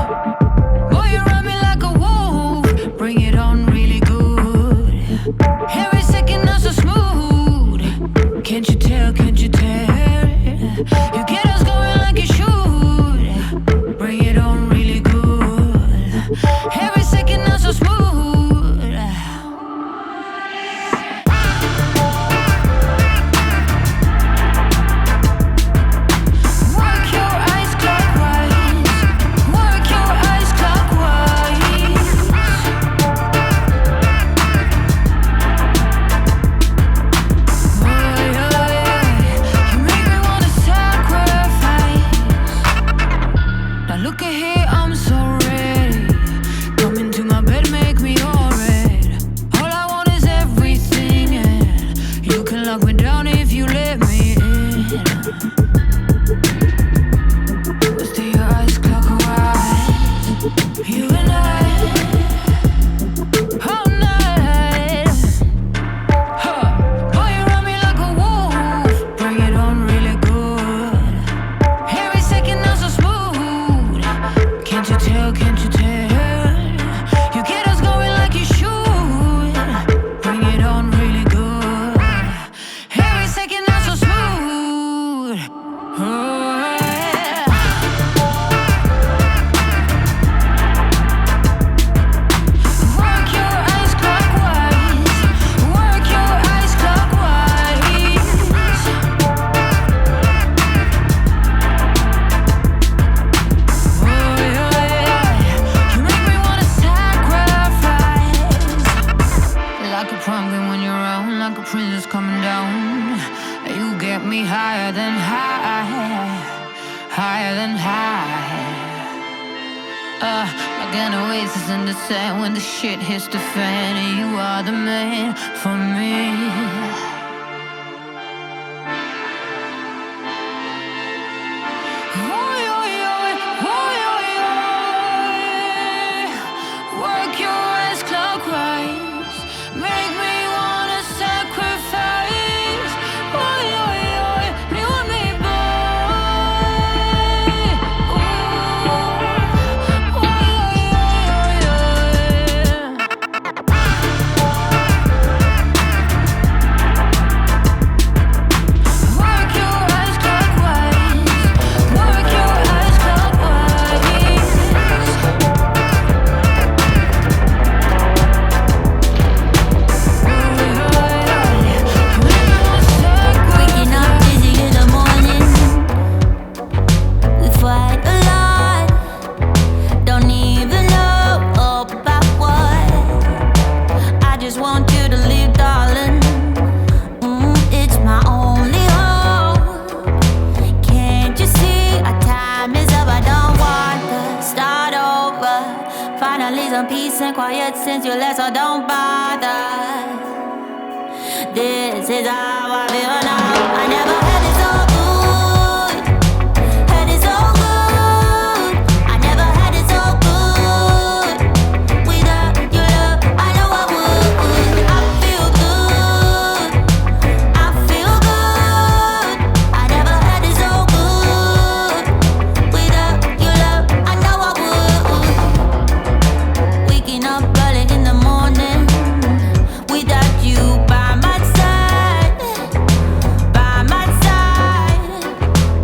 Boy, you run me like a wolf, bring it on really good. Every second not so smooth. Can't you tell, can't you tell? You get us going like you should. Bring it on really good. Every second not so smooth. Shit hits the fan and you are the man for me. Work your ass clockwise, make me wanna sacrifice. You and me, since you left, so don't bother. This is how I feel now. I never had it so good. Had it so good. I never had it so good. Without your love, I know I would. I feel good. I feel good. I never had it so good. Without your love, I know I would. Waking up early in the morning without you by my side,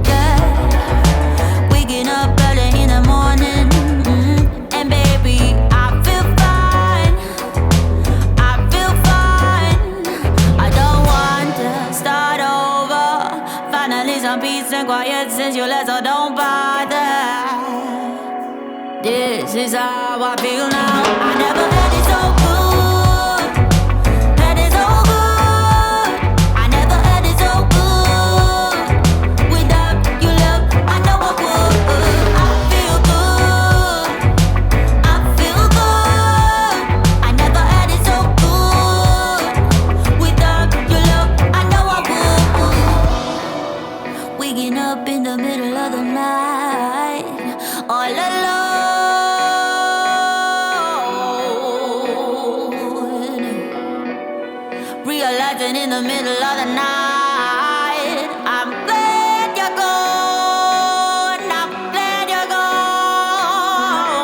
yeah. Waking up early in the morning, and baby, I feel fine, I feel fine. I don't want to start over. Finally some peace and quiet since you left, so don't bother. This is how I feel now. I never had it so good. Had it so good. I never had it so good. Without your love, I know I would. I feel good. I feel good. I never had it so good. Without your love, I know I would. Waking up in the middle of the night, all alone. Realizing in the middle of the night, I'm glad you're gone. I'm glad you're gone.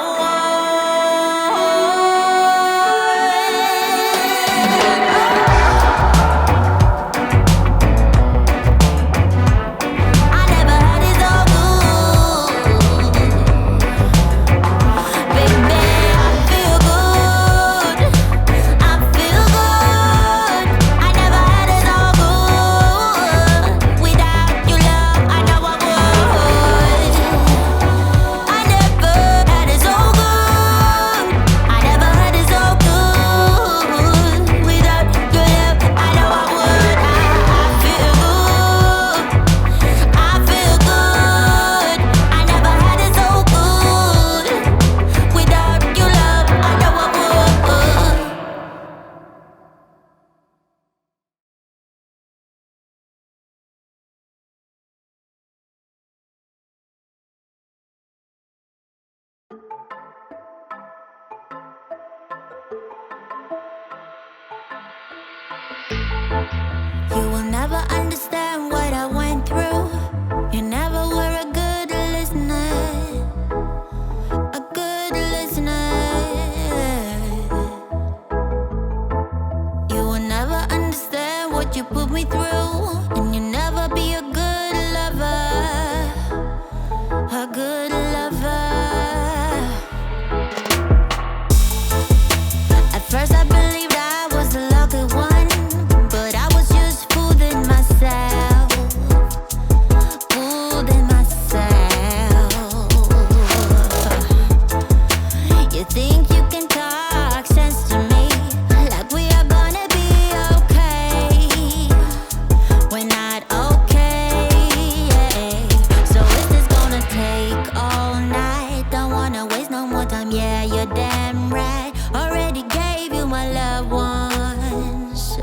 no more time, yeah, you're damn right. Already gave you my love once,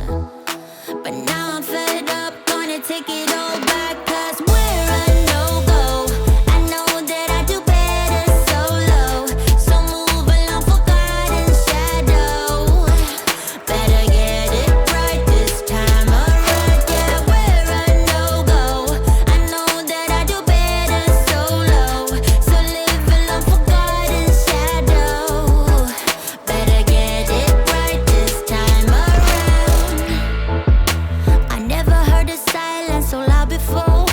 but now I'm fed up, gonna take it all back. Cause we're a no-go. I know that I do better solo, so move along for God and shadow. Better get it right this time around. Yeah, we're a no-go. I know that I do better solo, so live along for God and shadow. Better get it right this time around. I never heard a silence so loud before.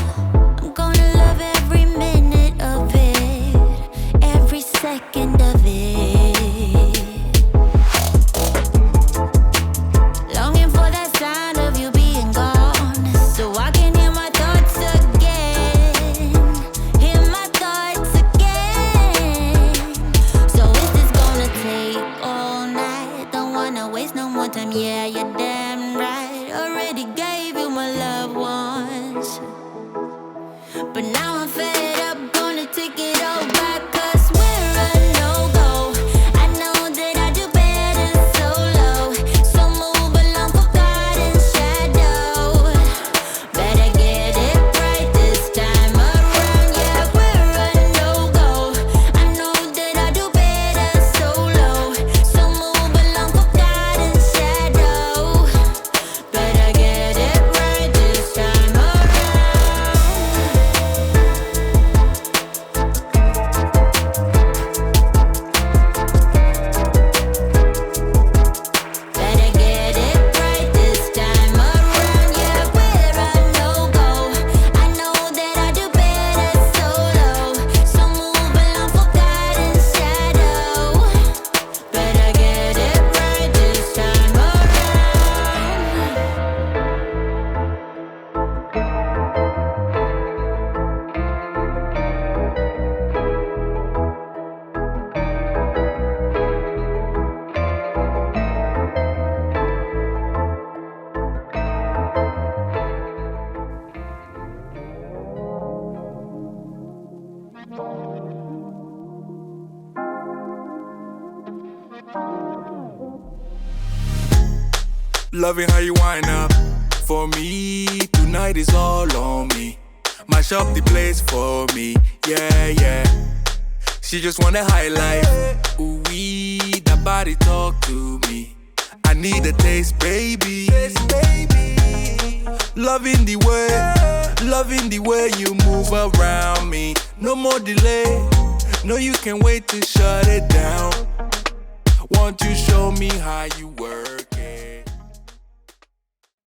I'm gonna love every minute of it, every second of it. Longing for that sound of you being gone, so I can hear my thoughts again, hear my thoughts again. So is this gonna take all night? Don't wanna waste no more time, yeah, you're damn right. Already gave you my love once, but now I'm fed up, gonna take it all back. Cause we're a no-go. I know that I do better solo, so move along for God and shadow. Better get it right this time around. Yeah, we're a no-go. I know that I do better solo, so move along for God and shadow. Better get it right this time around. Better get it right this time around. Yeah, we're a no-go. I know that I do better solo, so move along for God and shadow. Better get it right this time around. Loving how you wind up for me. Tonight is all on me. Mash up the place for me. Yeah, yeah. She just want a high life. Ooh, that body talk to me. I need a taste, baby. Loving the way you move around me. No more delay. No, you can't wait to shut it down. Won't you show me how you work?